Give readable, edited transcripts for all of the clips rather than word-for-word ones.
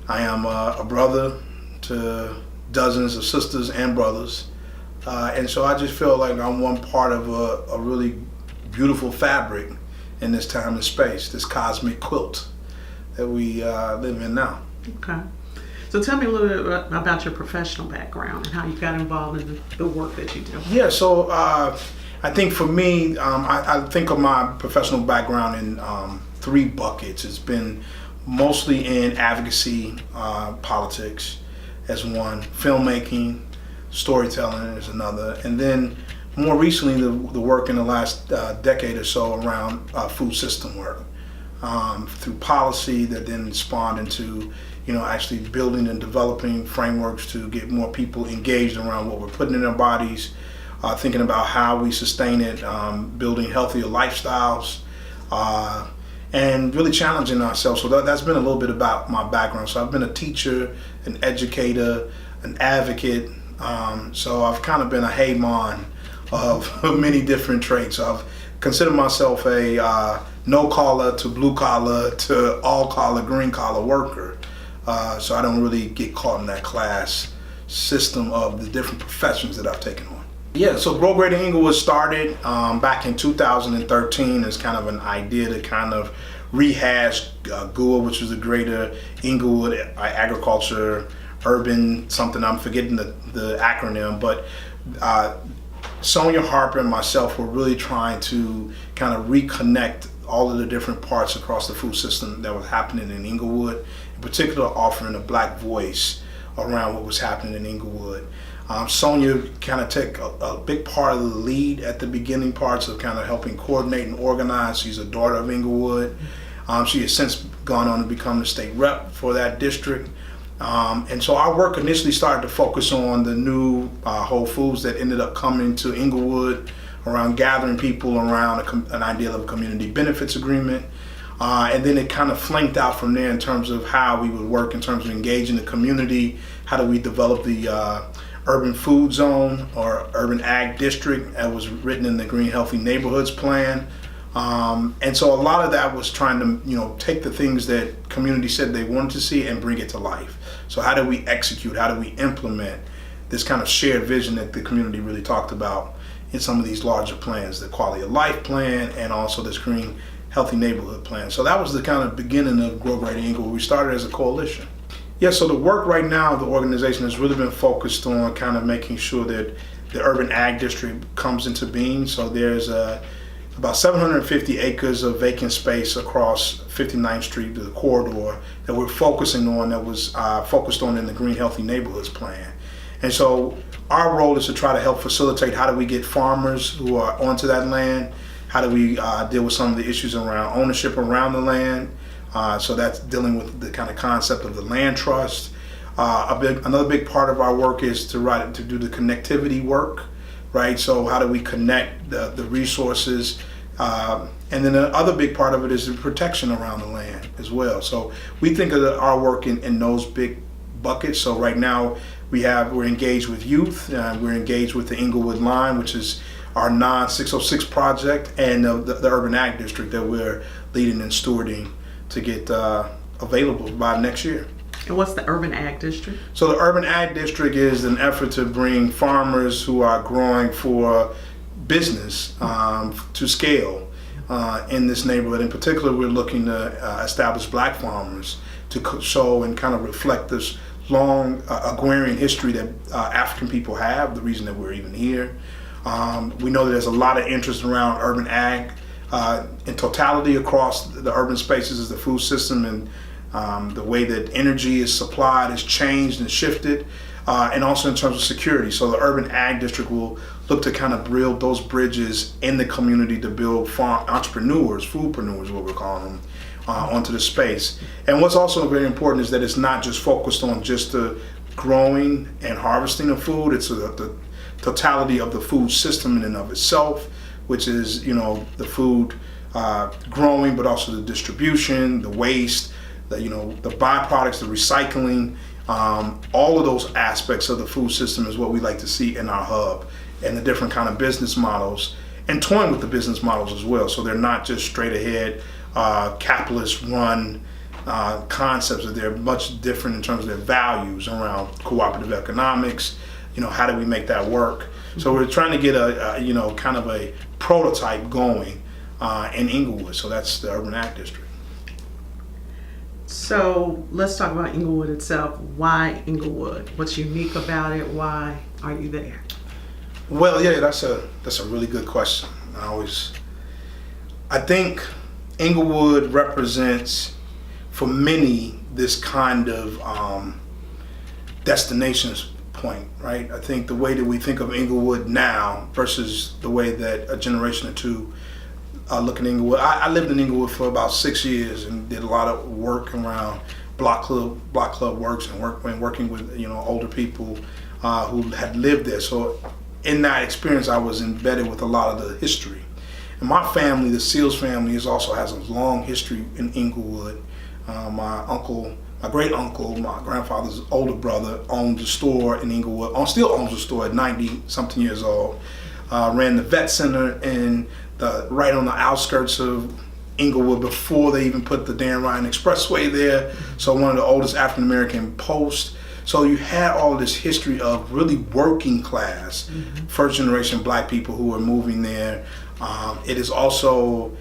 I am a brother to dozens of sisters and brothers. And so I just feel like I'm one part of a really beautiful fabric in this time and space, this cosmic quilt that we live in now. Okay. So tell me a little bit about your professional background and how you got involved in the work that you do. Yeah, so I think for me, I think of my professional background in three buckets. It's been mostly in advocacy, politics as one, filmmaking, storytelling is another, and then more recently the work in the last decade or so around food system work through policy that then spawned into actually building and developing frameworks to get more people engaged around what we're putting in their bodies, thinking about how we sustain it, building healthier lifestyles, and really challenging ourselves. So that's been a little bit about my background. So I've been a teacher, an educator, an advocate. So I've kind of been a hey-mon of many different traits. So I've considered myself a no-collar to blue-collar to all-collar, green-collar worker. So I don't really get caught in that class system of the different professions that I've taken on. Yeah, so Grow Greater Englewood started back in 2013 as kind of an idea to kind of rehash GUA, which was the Greater Englewood Agriculture Urban something. I'm forgetting the acronym, but Sonia Harper and myself were really trying to kind of reconnect all of the different parts across the food system that was happening in Englewood, in particular offering a Black voice around what was happening in Englewood. Sonia kind of took a big part of the lead at the beginning parts of kind of helping coordinate and organize. She's a daughter of Englewood. She has since gone on to become the state rep for that district. And so our work initially started to focus on the new Whole Foods that ended up coming to Englewood, around gathering people around an idea of a community benefits agreement. And then it kind of flanked out from there in terms of how we would work in terms of engaging the community. How do we develop the urban food zone or urban ag district that was written in the Green Healthy Neighborhoods plan. And so a lot of that was trying to take the things that community said they wanted to see and bring it to life. So how do we execute, how do we implement this kind of shared vision that the community really talked about in some of these larger plans, the quality of life plan and also this Green Healthy Neighborhood plan. So that was the kind of beginning of Grow Greater Englewood. We started as a coalition. Yeah, so the work right now of the organization has really been focused on kind of making sure that the urban ag district comes into being. So there's about 750 acres of vacant space across 59th Street, the corridor, that we're focusing on, that was focused on in the Green Healthy Neighborhoods plan. And so our role is to try to help facilitate how do we get farmers who are onto that land, how do we deal with some of the issues around ownership around the land. So that's dealing with the kind of concept of the land trust. Another big part of our work is to do the connectivity work, right? So how do we connect the resources? And then the other big part of it is the protection around the land as well. So we think of our work in those big buckets. So right now we're engaged with youth, we're engaged with the Englewood Line, which is our non-606 project, and the Urban Ag District that we're leading and stewarding to get available by next year. And what's the Urban Ag District? So the Urban Ag District is an effort to bring farmers who are growing for business to scale in this neighborhood. In particular, we're looking to establish Black farmers to show and kind of reflect this long agrarian history that African people have, the reason that we're even here. We know that there's a lot of interest around urban ag in totality across the urban spaces as the food system and the way that energy is supplied has changed and shifted, and also in terms of security. So the Urban Ag District will look to kind of build those bridges in the community to build farm entrepreneurs, foodpreneurs, what we're calling them, onto the space. And what's also very important is that it's not just focused on just the growing and harvesting of food. It's the totality of the food system in and of itself, which is the food growing, but also the distribution, the waste, the byproducts, the recycling. All of those aspects of the food system is what we like to see in our hub, and the different kind of business models, and toying with the business models as well. So they're not just straight ahead capitalist run concepts, that they're much different in terms of their values around cooperative economics. How do we make that work? So we're trying to get a kind of a prototype going in Englewood. So that's the Urban Ag District. So let's talk about Englewood itself. Why Englewood? What's unique about it? Why are you there? Well, yeah, that's a really good question. I think Englewood represents, for many, this kind of destinations point, right? I think the way that we think of Englewood now versus the way that a generation or two look at Englewood. I lived in Englewood for about 6 years and did a lot of work around block club works and working with older people who had lived there. So in that experience, I was embedded with a lot of the history. And my family, the Seals family, also has a long history in Englewood. My great uncle, my grandfather's older brother, owned a store in Englewood. Still owns a store at 90-something years old. Ran the vet center right on the outskirts of Englewood before they even put the Dan Ryan Expressway there. So one of the oldest African American posts. So you had all this history of really working class, first generation black people who were moving there. It is also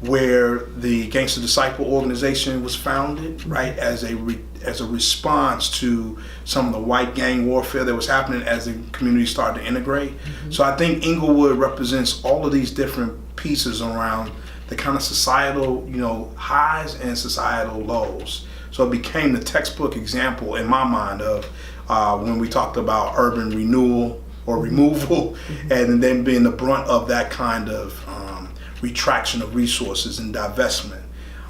where the Gangster Disciple organization was founded, right, as a response to some of the white gang warfare that was happening as the community started to integrate. So I think Englewood represents all of these different pieces around the kind of societal, highs and societal lows. So it became the textbook example in my mind of when we talked about urban renewal or removal, and then being the brunt of that kind of retraction of resources and divestment.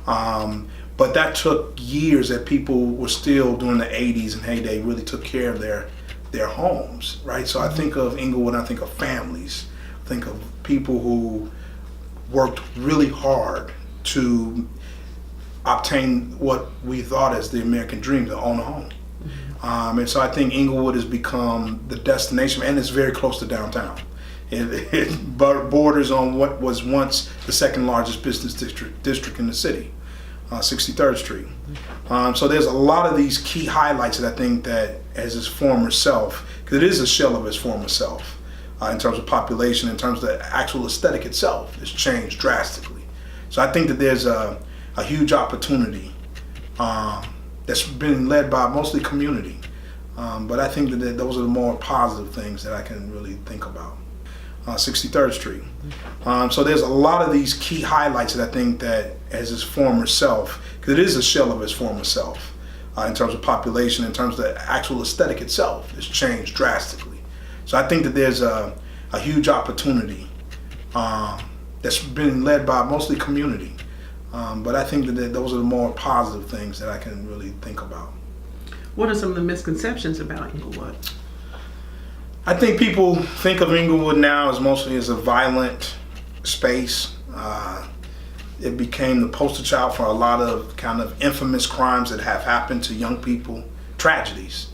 But that took years that people were still, during the 80s and heyday, really took care of their homes, right? So I think of Englewood, I think of families, I think of people who worked really hard to obtain what we thought as the American dream, to own a home. And so I think Englewood has become the destination, and it's very close to downtown. It borders on what was once the second largest business district in the city, 63rd Street. So there's a lot of these key highlights that I think that as its former self, because it is a shell of its former self, in terms of population, in terms of the actual aesthetic itself, it's changed drastically. So I think that there's a huge opportunity that's been led by mostly community. But I think that those are the more positive things that I can really think about. 63rd Street. So there's a lot of these key highlights that I think that as its former self, because it is a shell of its former self, in terms of population, in terms of the actual aesthetic itself, it's changed drastically. So I think that there's a huge opportunity that's been led by mostly community. But I think that those are the more positive things that I can really think about. What are some of the misconceptions about Englewood? I think people think of Englewood now as mostly as a violent space. It became the poster child for a lot of kind of infamous crimes that have happened to young people, tragedies,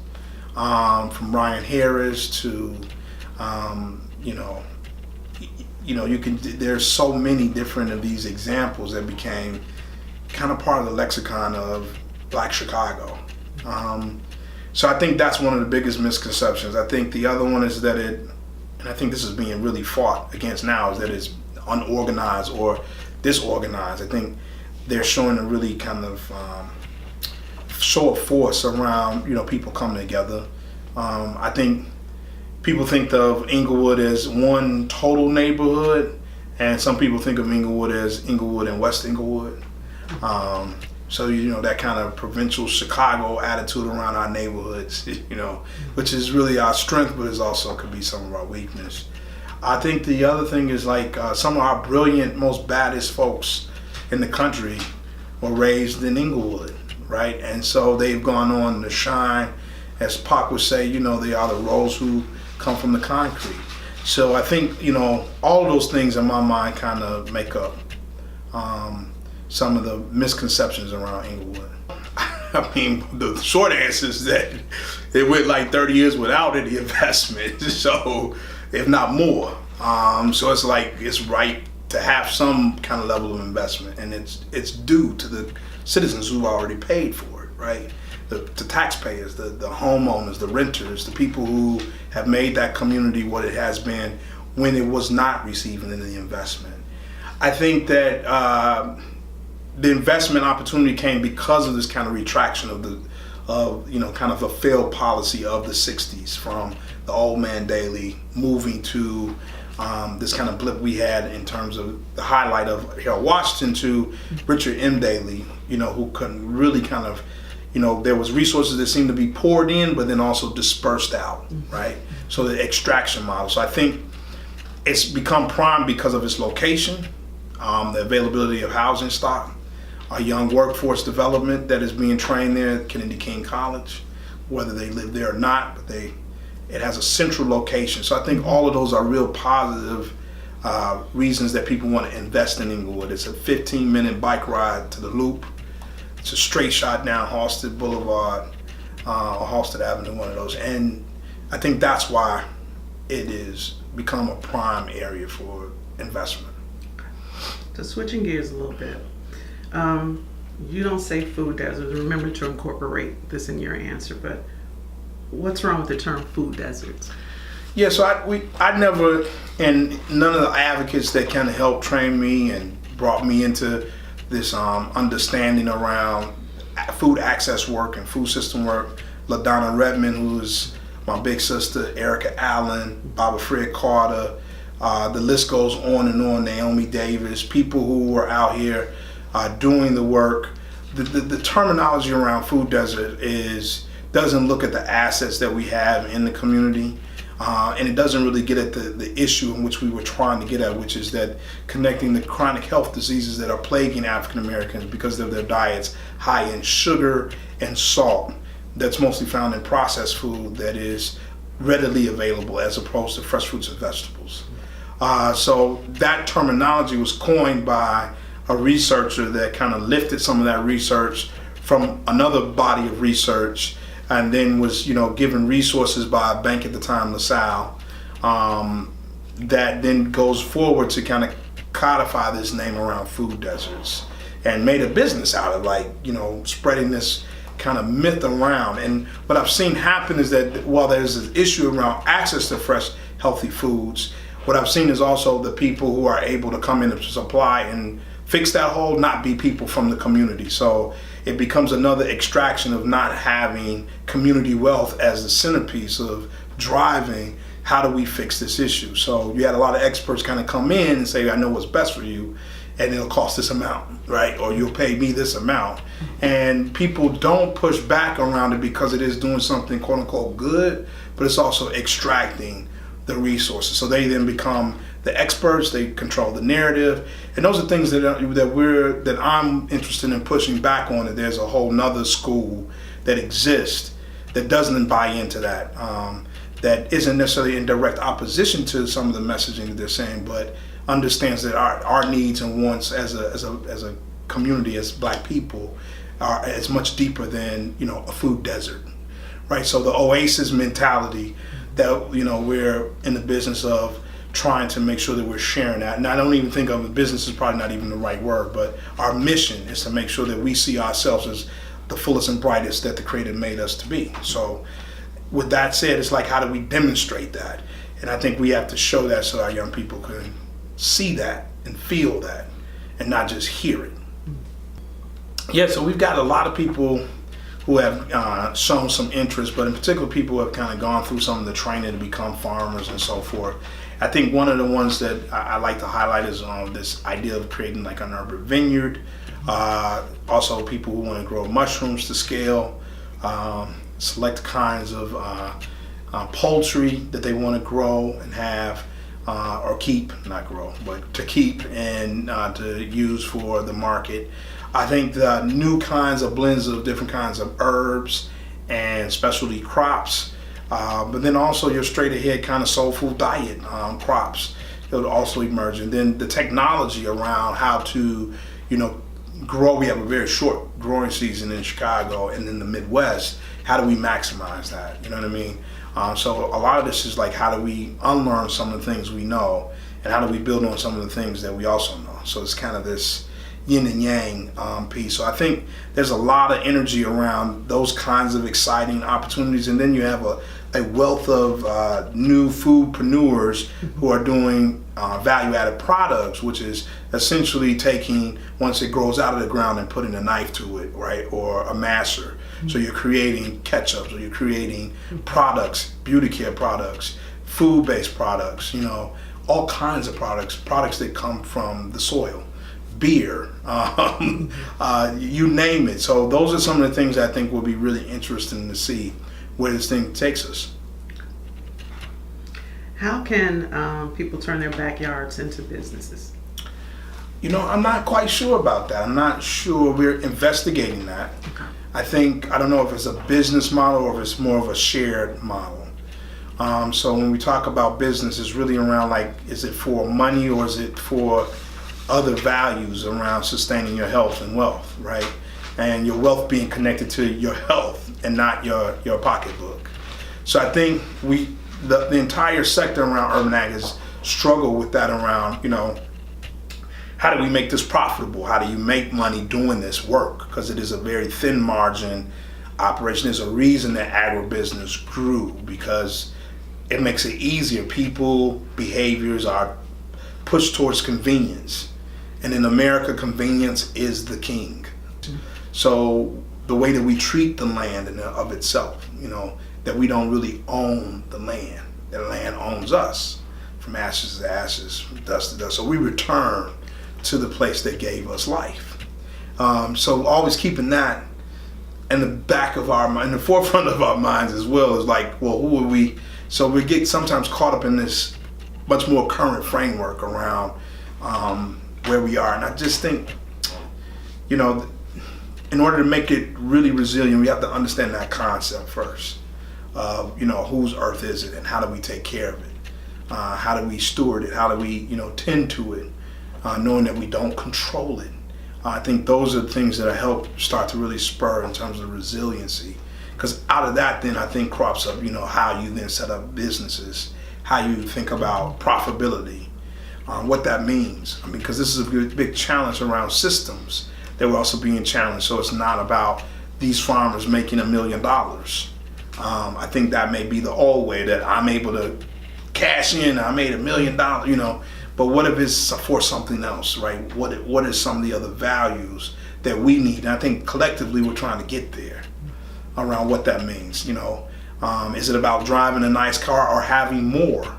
from Ryan Harris to, there's so many different of these examples that became kind of part of the lexicon of Black Chicago. So I think that's one of the biggest misconceptions. I think the other one is that and I think this is being really fought against now, is that it's unorganized or disorganized. I think they're showing a really kind of show of force around, people coming together. I think people think of Englewood as one total neighborhood, and some people think of Englewood as Englewood and West Englewood. So, that kind of provincial Chicago attitude around our neighborhoods, which is really our strength, but it also could be some of our weakness. I think the other thing is some of our brilliant, most baddest folks in the country were raised in Englewood, right? And so they've gone on to shine, as Pac would say, they are the rose who come from the concrete. So I think, all of those things in my mind kind of make up some of the misconceptions around Englewood. I mean, the short answer is that it went 30 years without any investment, so if not more. So it's right to have some kind of level of investment, and it's due to the citizens who already paid for it, right? The taxpayers, the homeowners, the renters, the people who have made that community what it has been when it was not receiving any investment. I think that the investment opportunity came because of this kind of retraction of kind of a failed policy of the 60s, from the old man daily moving to this kind of blip we had in terms of the highlight of Harold Washington to Richard M. Daley, who couldn't really kind of, there was resources that seemed to be poured in, but then also dispersed out, right? So the extraction model. So I think it's become prime because of its location, the availability of housing stock, a young workforce development that is being trained there at Kennedy King College, whether they live there or not, but it has a central location. So I think all of those are real positive reasons that people want to invest in Englewood. It's a 15-minute bike ride to the Loop. It's a straight shot down Halsted Boulevard, or Halsted Avenue, one of those. And I think that's why it is become a prime area for investment. So switching gears a little bit, you don't say food desert. Remember to incorporate this in your answer, but what's wrong with the term food deserts? Yeah, so I never, and none of the advocates that kind of helped train me and brought me into this understanding around food access work and food system work, LaDonna Redmond, who's my big sister, Erica Allen, Baba Fred Carter, the list goes on and on, Naomi Davis, people who were out here doing the work. The terminology around food desert doesn't look at the assets that we have in the community, and it doesn't really get at the issue in which we were trying to get at, which is that connecting the chronic health diseases that are plaguing African Americans because of their diets high in sugar and salt, that's mostly found in processed food that is readily available as opposed to fresh fruits and vegetables. So that terminology was coined by a researcher that kind of lifted some of that research from another body of research, and then was given resources by a bank at the time, LaSalle, that then goes forward to kind of codify this name around food deserts, and made a business out of spreading this kind of myth around. And what I've seen happen is that while there's an issue around access to fresh, healthy foods, what I've seen is also the people who are able to come in and supply and fix that hole not be people from the community. So it becomes another extraction of not having community wealth as the centerpiece of driving how do we fix this issue. So you had a lot of experts kind of come in and say, I know what's best for you, and it'll cost this amount, right? Or you'll pay me this amount. And people don't push back around it because it is doing something quote unquote good, but it's also extracting the resources. So they then become the experts, they control the narrative. And those are things that I'm interested in pushing back on, that there's a whole nother school that exists that doesn't buy into that, that isn't necessarily in direct opposition to some of the messaging that they're saying, but understands that our needs and wants as a community, as Black people, are as much deeper than a food desert, right? So the oasis mentality that we're in the business of trying to make sure that we're sharing that. And I don't even think of business is probably not even the right word, but our mission is to make sure that we see ourselves as the fullest and brightest that the Creator made us to be. So with that said, it's like, how do we demonstrate that? And I think we have to show that so our young people can see that and feel that and not just hear it. Yeah, so we've got a lot of people who have shown some interest, but in particular people who have kind of gone through some of the training to become farmers and so forth. I think one of the ones that I like to highlight is this idea of creating like an urban vineyard. Also people who want to grow mushrooms to scale, select kinds of poultry that they want to grow and have, or keep, not grow, but to keep and to use for the market. I think the new kinds of blends of different kinds of herbs and specialty crops, but then also your straight ahead kind of soul food diet crops that would also emerge. And then the technology around how to, grow. We have a very short growing season in Chicago and in the Midwest. How do we maximize that? You know what I mean? So a lot of this is like, how do we unlearn some of the things we know and how do we build on some of the things that we also know. So it's kind of this yin and yang piece. So I think there's a lot of energy around those kinds of exciting opportunities, and then you have a wealth of new foodpreneurs who are doing value-added products, which is essentially taking, once it grows out of the ground, and putting a knife to it, right, or a masher. So you're creating ketchups, or you're creating products, beauty care products, food-based products, all kinds of products that come from the soil, beer, you name it. So those are some of the things I think will be really interesting to see where this thing takes us. How can people turn their backyards into businesses? I'm not quite sure about that. I'm not sure. We're investigating that. Okay. I don't know if it's a business model or if it's more of a shared model. So when we talk about business, it's really around, like, is it for money or is it for other values around sustaining your health and wealth, right? And your wealth being connected to your health and not your pocketbook. So I think the entire sector around urban ag has struggled with that around, how do we make this profitable? How do you make money doing this work? Because it is a very thin margin operation. There's a reason that agribusiness grew, because it makes it easier. People, behaviors are pushed towards convenience. And in America, convenience is the king. So the way that we treat the land in of itself, that we don't really own the land. The land owns us, from ashes to ashes, from dust to dust. So we return to the place that gave us life. So always keeping that in the forefront of our minds as well, is like, well, who are we? So we get sometimes caught up in this much more current framework around where we are. And I just think, in order to make it really resilient, we have to understand that concept first of, whose earth is it and how do we take care of it? How do we steward it? How do we, tend to it, knowing that we don't control it? I think those are the things that help start to really spur in terms of resiliency. Because out of that, then I think crops up, how you then set up businesses, how you think about profitability, what that means. Because this is a big challenge around systems that we're also being challenged. So it's not about these farmers making $1 million. I think that may be the old way, that I'm able to cash in, I made $1 million, but what if it's for something else, right? What is some of the other values that we need? And I think collectively we're trying to get there around what that means. Is it about driving a nice car or having more?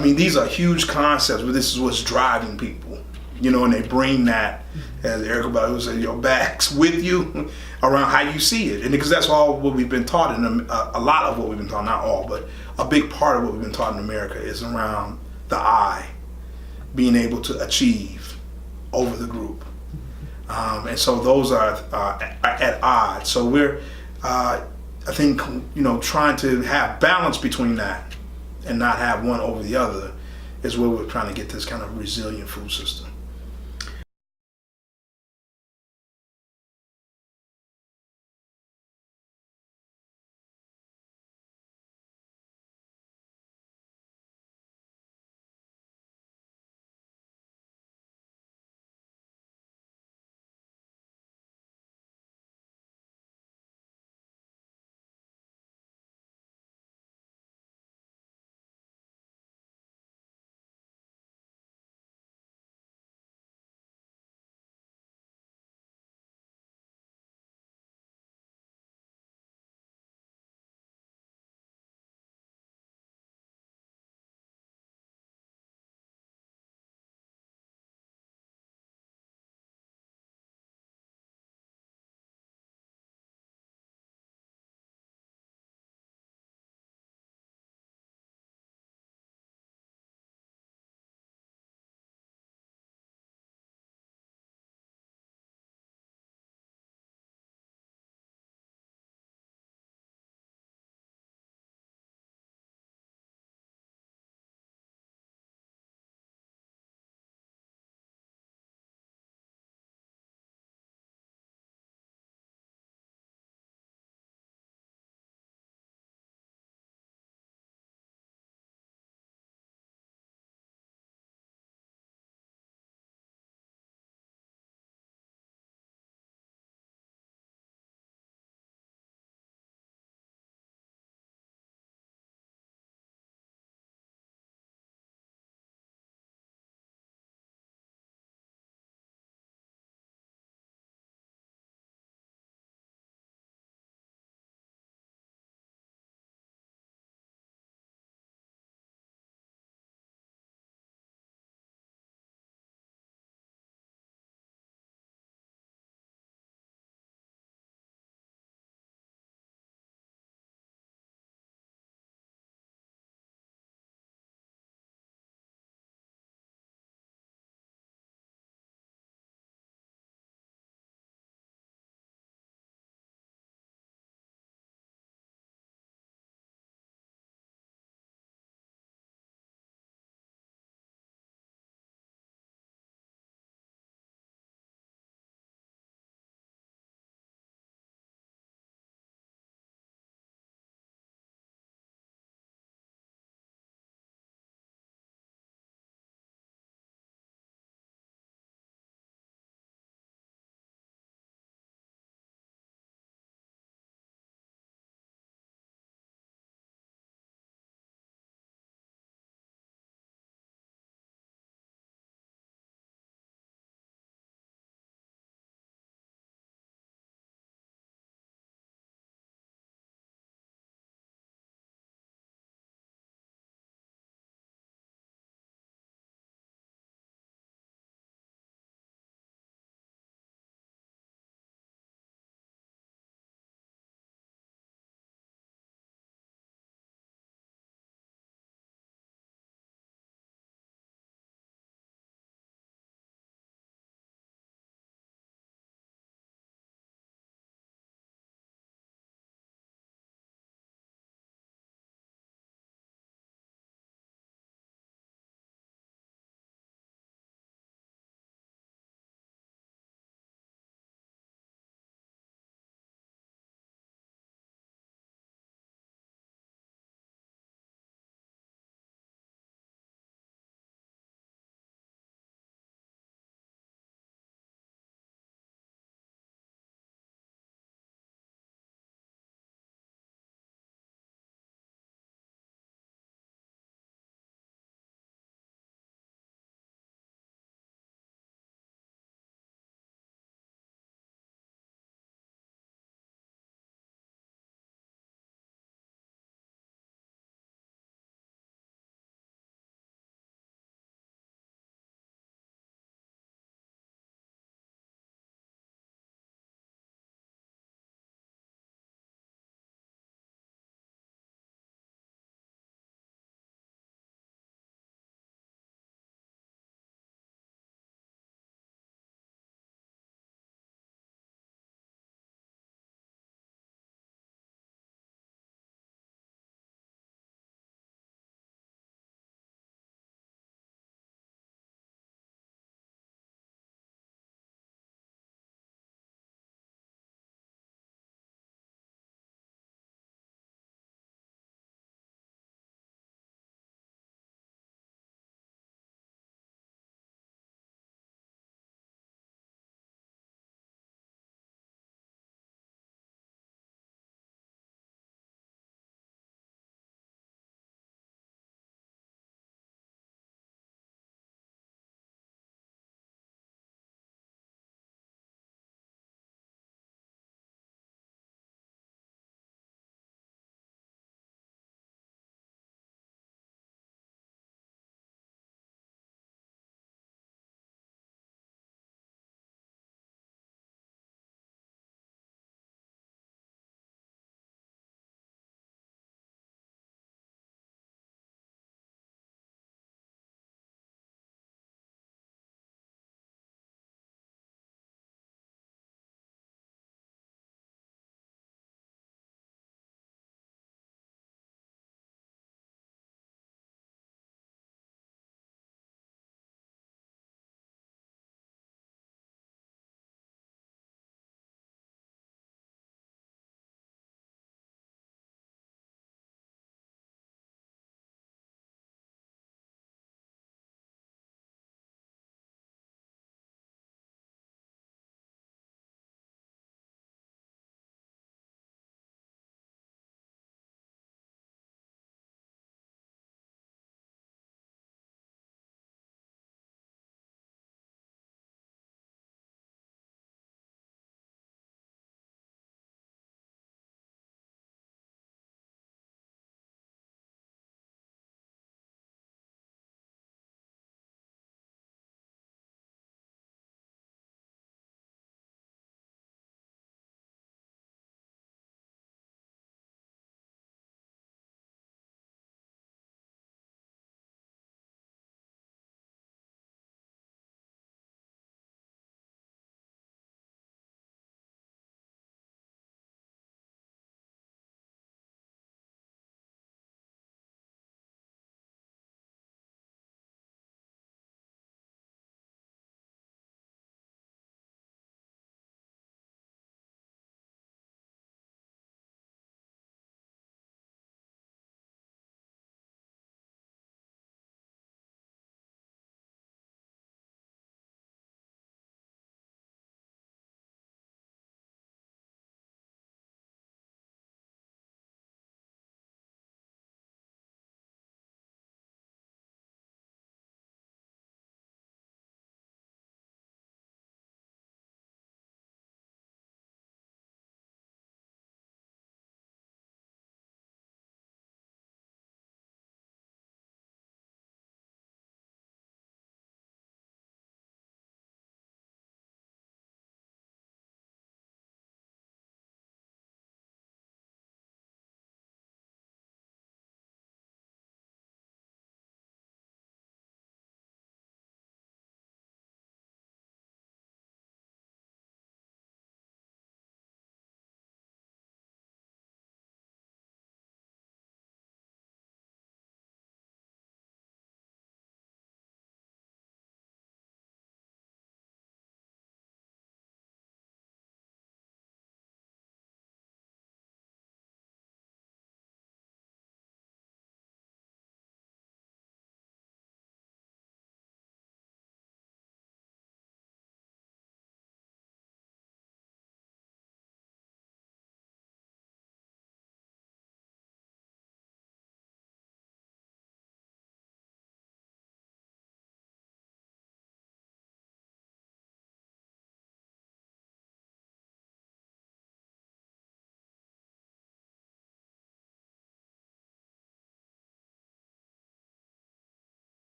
These are huge concepts, but this is what's driving people, and they bring that, as everybody would say, your bags with you around how you see it. And because that's all what we've been taught, a lot of what we've been taught, not all, but a big part of what we've been taught in America is around the I, being able to achieve over the group. And so those are at odds. So we're, I think, trying to have balance between that and not have one over the other is where we're trying to get this kind of resilient food system.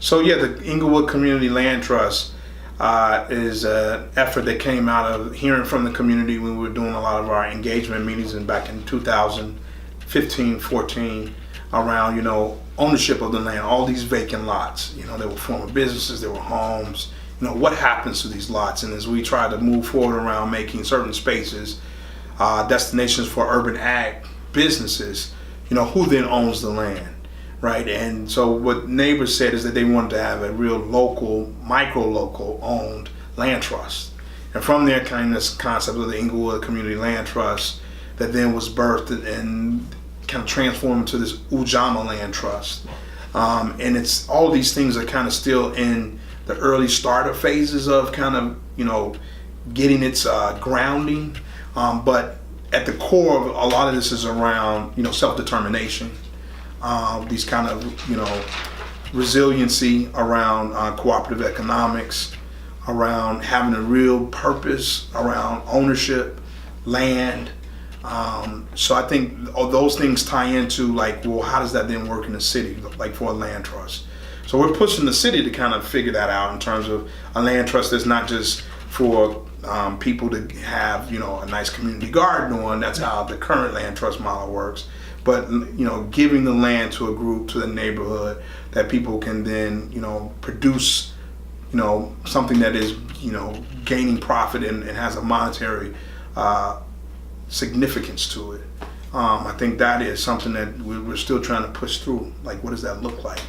So yeah, the Englewood Community Land Trust is an effort that came out of hearing from the community when we were doing a lot of our engagement meetings back in 2015, 14, around, ownership of the land, all these vacant lots. There were former businesses, there were homes. What happens to these lots? And as we try to move forward around making certain spaces destinations for urban ag businesses, who then owns the land, right? And so what neighbors said is that they wanted to have a real local, micro-local owned land trust. And from there came this concept of the Englewood Community Land Trust that then was birthed and kind of transformed into this Ujamaa Land Trust. And it's all these things are kind of still in the early startup phases of kind of, getting its grounding. But at the core of a lot of this is around, self-determination, these kind of, resiliency around cooperative economics, around having a real purpose, around ownership, land. So I think all those things tie into how does that then work in the city, like for a land trust? So we're pushing the city to kind of figure that out in terms of a land trust that's not just for people to have, a nice community garden on. That's how the current land trust model works. But, giving the land to a group, to the neighborhood, that people can then, produce, something that is, gaining profit and has a monetary significance to it. I think that is something that we're still trying to push through. What does that look like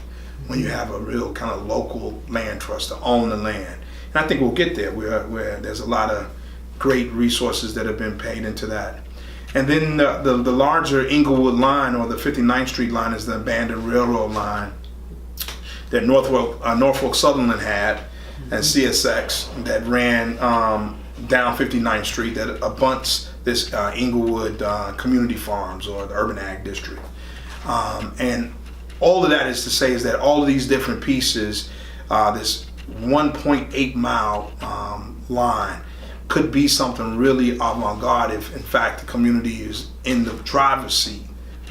when you have a real kind of local land trust to own the land? And I think we'll get there where there's a lot of great resources that have been paid into that. And then the larger Englewood line, or the 59th Street line, is the abandoned railroad line that Norfolk Southern had, and CSX that ran down 59th Street that abutts this Englewood Community Farms, or the Urban Ag District. And all of that is to say is that all of these different pieces, this 1.8 mile line, could be something really avant-garde if in fact the community is in the driver's seat,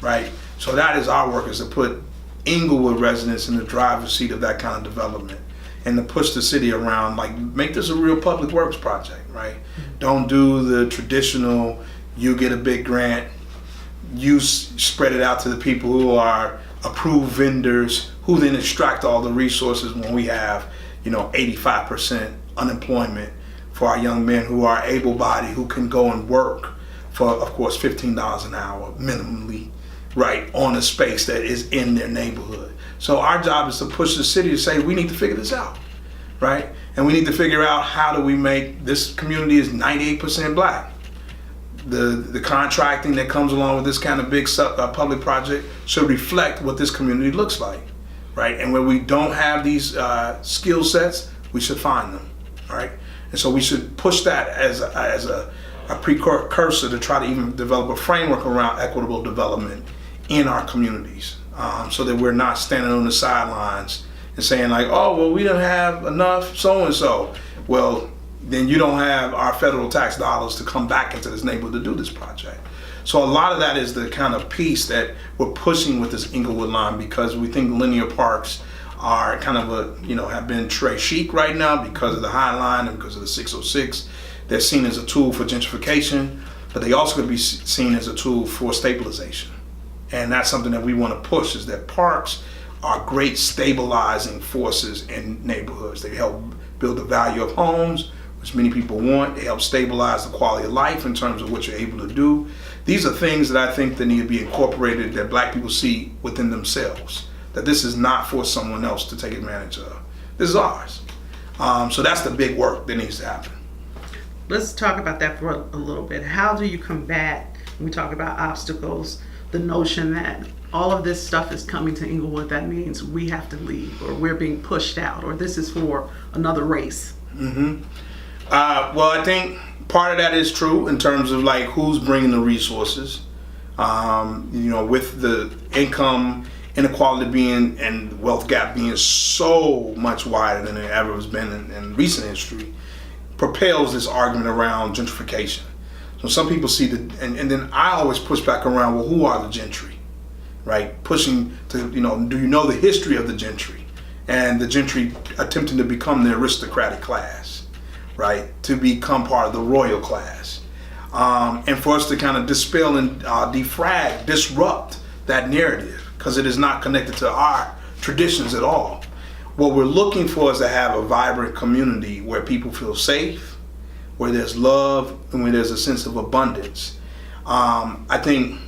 right? So that is our work, is to put Englewood residents in the driver's seat of that kind of development, and to push the city around, make this a real public works project, right? Don't do the traditional, you get a big grant, you spread it out to the people who are approved vendors, who then extract all the resources when we have 85% unemployment for our young men who are able-bodied, who can go and work for, of course, $15 an hour minimally, right, on a space that is in their neighborhood. So our job is to push the city to say, we need to figure this out, right? And we need to figure out how do we make this community is 98% black. The contracting that comes along with this kind of big public project should reflect what this community looks like, right? And where we don't have these skill sets, we should find them, right? And so we should push that as a precursor to try to even develop a framework around equitable development in our communities, so that we're not standing on the sidelines and saying oh, well, we don't have enough so-and-so. Well, then you don't have our federal tax dollars to come back into this neighborhood to do this project. So a lot of that is the kind of piece that we're pushing with this Englewood line, because we think linear parks are kind of have been très chic right now because of the High Line and because of the 606. They're seen as a tool for gentrification, but they also could be seen as a tool for stabilization. And that's something that we want to push, is that parks are great stabilizing forces in neighborhoods. They help build the value of homes, which many people want. They help stabilize the quality of life in terms of what you're able to do. These are things that I think that need to be incorporated, that black people see within themselves, that this is not for someone else to take advantage of. This is ours. So that's the big work that needs to happen. Let's talk about that for a little bit. How do you combat, when we talk about obstacles, the notion that all of this stuff is coming to Englewood, that means we have to leave, or we're being pushed out, or this is for another race? Well, I think part of that is true in terms of who's bringing the resources. With the income inequality being and wealth gap being so much wider than it ever has been in recent history, propels this argument around gentrification. So some people see and then I always push back around, well, who are the gentry, right? Pushing to, do you know the history of the gentry? and the gentry attempting to become the aristocratic class, right? To become part of the royal class. And for us to kind of dispel and disrupt that narrative, because it is not connected to our traditions at all. What we're looking for is to have a vibrant community where people feel safe, where there's love, and where there's a sense of abundance. I think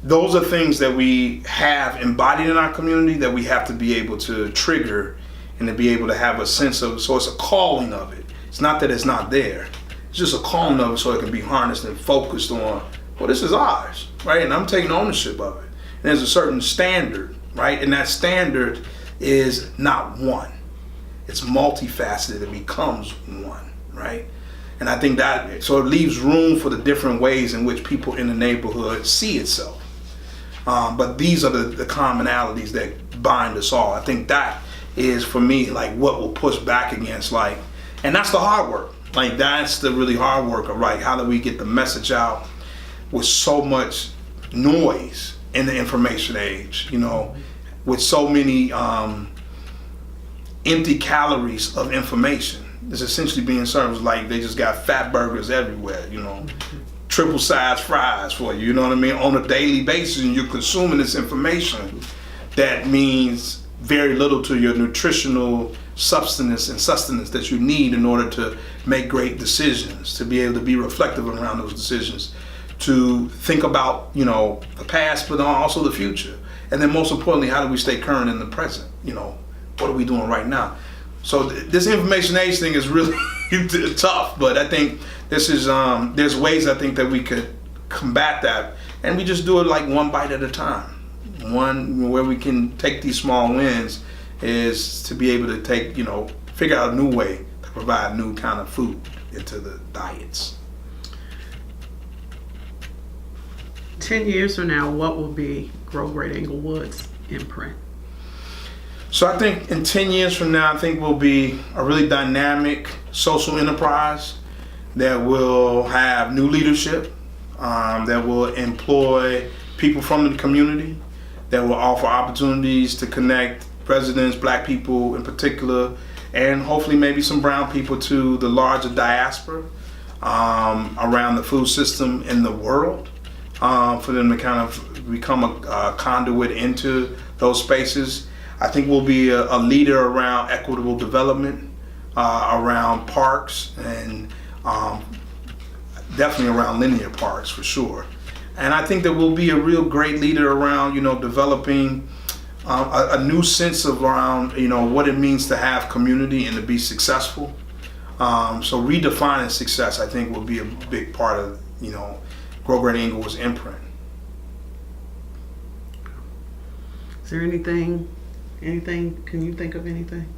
those are things that we have embodied in our community that we have to be able to trigger and to be able to have a sense of, so it's a calling of it. It's not that it's not there. It's just a calling of it so it can be harnessed and focused on, well, this is ours, right? And I'm taking ownership of it. And there's a certain standard, right? And that standard is not one. It's multifaceted. It becomes one, right? And I think that, so it leaves room for the different ways in which people in the neighborhood see itself. But these are the commonalities that bind us all. I think that is, for me, like what will push back against, like, and that's the hard work. Like, that's the really hard work of, right, how do we get the message out with so much noise in the information age, you know, with so many empty calories of information. It's essentially being served like they just got fat burgers everywhere, you know, triple size fries for you, you know what I mean, on a daily basis, and you're consuming this information that means very little to your nutritional sustenance that you need in order to make great decisions, to be able to be reflective around those decisions, to think about, you know, the past, but also the future. And then most importantly, how do we stay current in the present? You know, what are we doing right now? So this information age thing is really tough, but I think this is, there's ways I think that we could combat that, and we just do it like one bite at a time. One where we can take these small wins is to be able to take, you know, figure out a new way to provide new kind of food into the diets. 10 years from now, what will be Grow Greater Englewood's imprint? So I think in 10 years from now, I think we'll be a really dynamic social enterprise that will have new leadership, that will employ people from the community, that will offer opportunities to connect residents, black people in particular, and hopefully maybe some brown people to the larger diaspora around the food system in the world, for them to kind of become a conduit into those spaces. I think we'll be a leader around equitable development, around parks, and definitely around linear parks for sure. And I think that we'll be a real great leader around, you know, developing a new sense of around, you know, what it means to have community and to be successful. So redefining success, I think, will be a big part of, you know, Grow Greater Englewood's imprint. Is there anything, can you think of anything?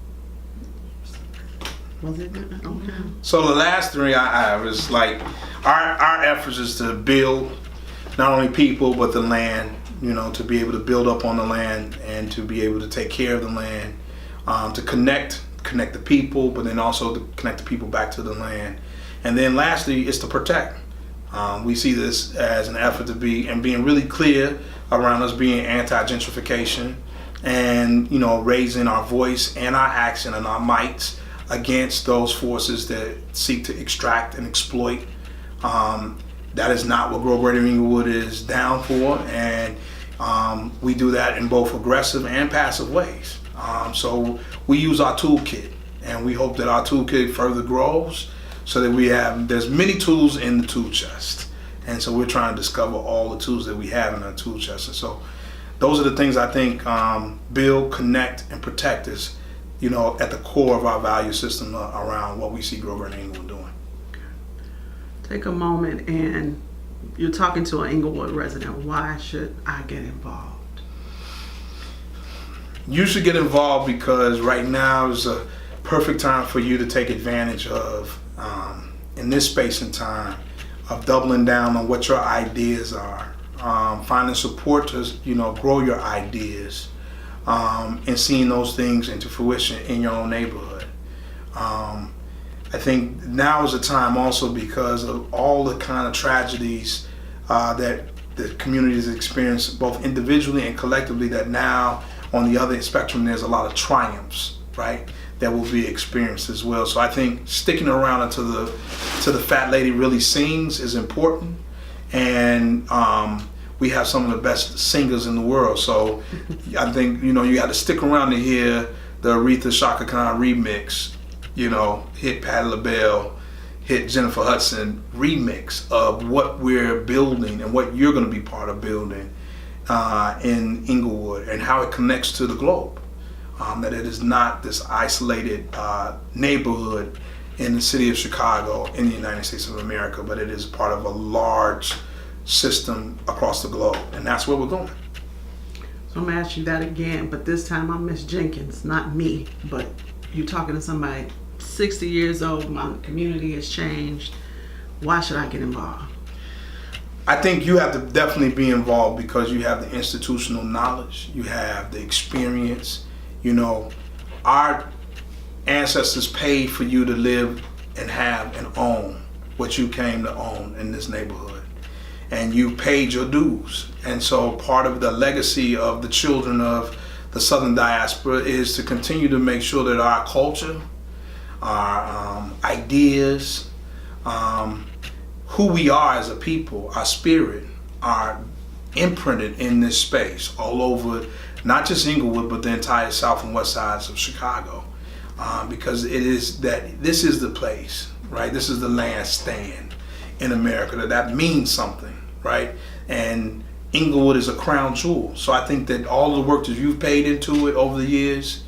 Was it? Okay. So the last three I have is like, our efforts is to build not only people, but the land, you know, to be able to build up on the land and to be able to take care of the land, to connect the people, but then also to connect the people back to the land. And then lastly, is to protect. We see this as an effort to be, and being really clear around us being anti-gentrification and, you know, raising our voice and our action and our might against those forces that seek to extract and exploit. That is not what Grow Greater Englewood is down for, and we do that in both aggressive and passive ways. So we use our toolkit, and we hope that our toolkit further grows so that there's many tools in the tool chest. And so we're trying to discover all the tools that we have in our tool chest. And so those are the things I think build, connect, and protect is, you know, at the core of our value system around what we see Grow Greater Englewood doing. Take a moment, and you're talking to an Englewood resident. Why should I get involved? You should get involved because right now is a perfect time for you to take advantage of, in this space and time, of doubling down on what your ideas are, finding support to, you know, grow your ideas, and seeing those things into fruition in your own neighborhood. I think now is a time also because of all the kind of tragedies that the communities experience both individually and collectively, that now on the other spectrum, there's a lot of triumphs, right, that will be experienced as well. So I think sticking around until the fat lady really sings is important. And we have some of the best singers in the world. So I think, you got to stick around to hear the Aretha Shaka Khan remix, hit Patti LaBelle, hit Jennifer Hudson remix of what we're building and what you're going to be part of building in Englewood, and how it connects to the globe. That it is not this isolated neighborhood in the city of Chicago in the United States of America, but it is part of a large system across the globe, and that's where we're going. So I'm gonna ask you that again, but this time I'm Miss Jenkins, not me, but you talking to somebody 60 years old, my community has changed. Why should I get involved? I think you have to definitely be involved because you have the institutional knowledge, you have the experience. Our ancestors paid for you to live and have and own what you came to own in this neighborhood. And you paid your dues. And so part of the legacy of the children of the Southern diaspora is to continue to make sure that our culture, our ideas, who we are as a people, our spirit, are imprinted in this space all over, not just Englewood, but the entire south and west sides of Chicago. Because this is the place, right? This is the last stand in America, that means something, right? And Englewood is a crown jewel. So I think that all the work that you've paid into it over the years,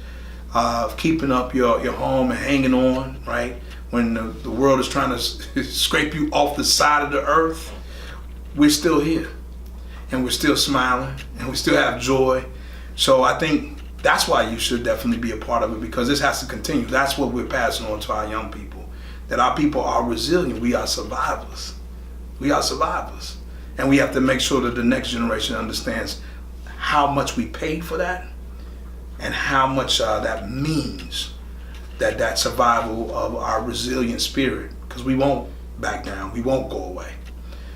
of keeping up your home and hanging on, right? When the world is trying to scrape you off the side of the earth, we're still here. And we're still smiling, and we still have joy. So I think that's why you should definitely be a part of it, because this has to continue. That's what we're passing on to our young people, that our people are resilient. We are survivors. We are survivors. And we have to make sure that the next generation understands how much we paid for that and how much that means, that survival of our resilient spirit, because we won't back down. We won't go away.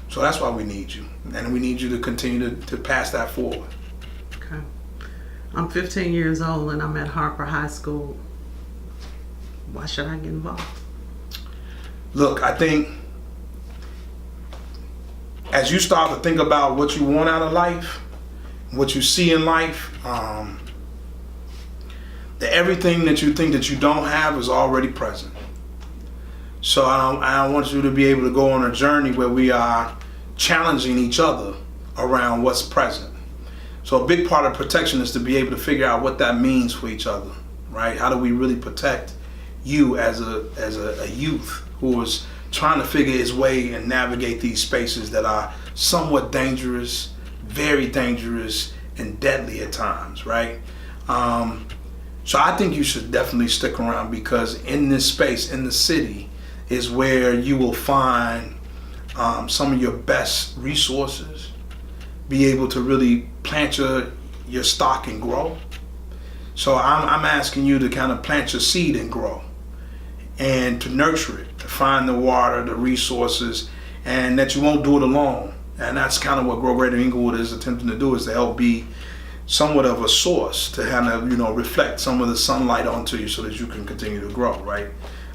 So that's why we need you. And we need you to continue to pass that forward. Okay. I'm 15 years old and I'm at Harper High School. Why should I get involved? Look, I think as you start to think about what you want out of life, what you see in life, that everything that you think that you don't have is already present. So I want you to be able to go on a journey where we are challenging each other around what's present. So a big part of protection is to be able to figure out what that means for each other, right? How do we really protect you as a youth who is trying to figure his way and navigate these spaces that are somewhat dangerous, very dangerous, and deadly at times, right? So I think you should definitely stick around, because in this space, in the city, is where you will find some of your best resources, be able to really plant your stock and grow. So I'm asking you to kind of plant your seed and grow, and to nurture it, to find the water, the resources, and that you won't do it alone. And that's kind of what Grow Greater Englewood is attempting to do, is to help be somewhat of a source to kind of, reflect some of the sunlight onto you so that you can continue to grow, right?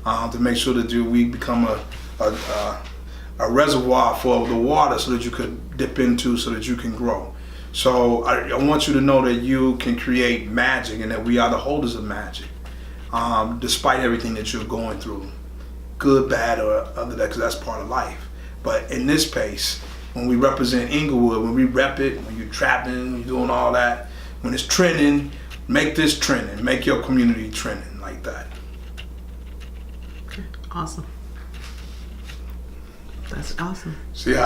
To make sure that we become a reservoir for the water so that you could dip into, so that you can grow. So I want you to know that you can create magic, and that we are the holders of magic, despite everything that you're going through, good, bad, or other, because that's part of life. But in this space, when we represent Englewood, when we rep it, when you're trapping, when you're doing all that, when it's trending, make this trending, make your community trending like that. Okay, awesome. That's awesome. See how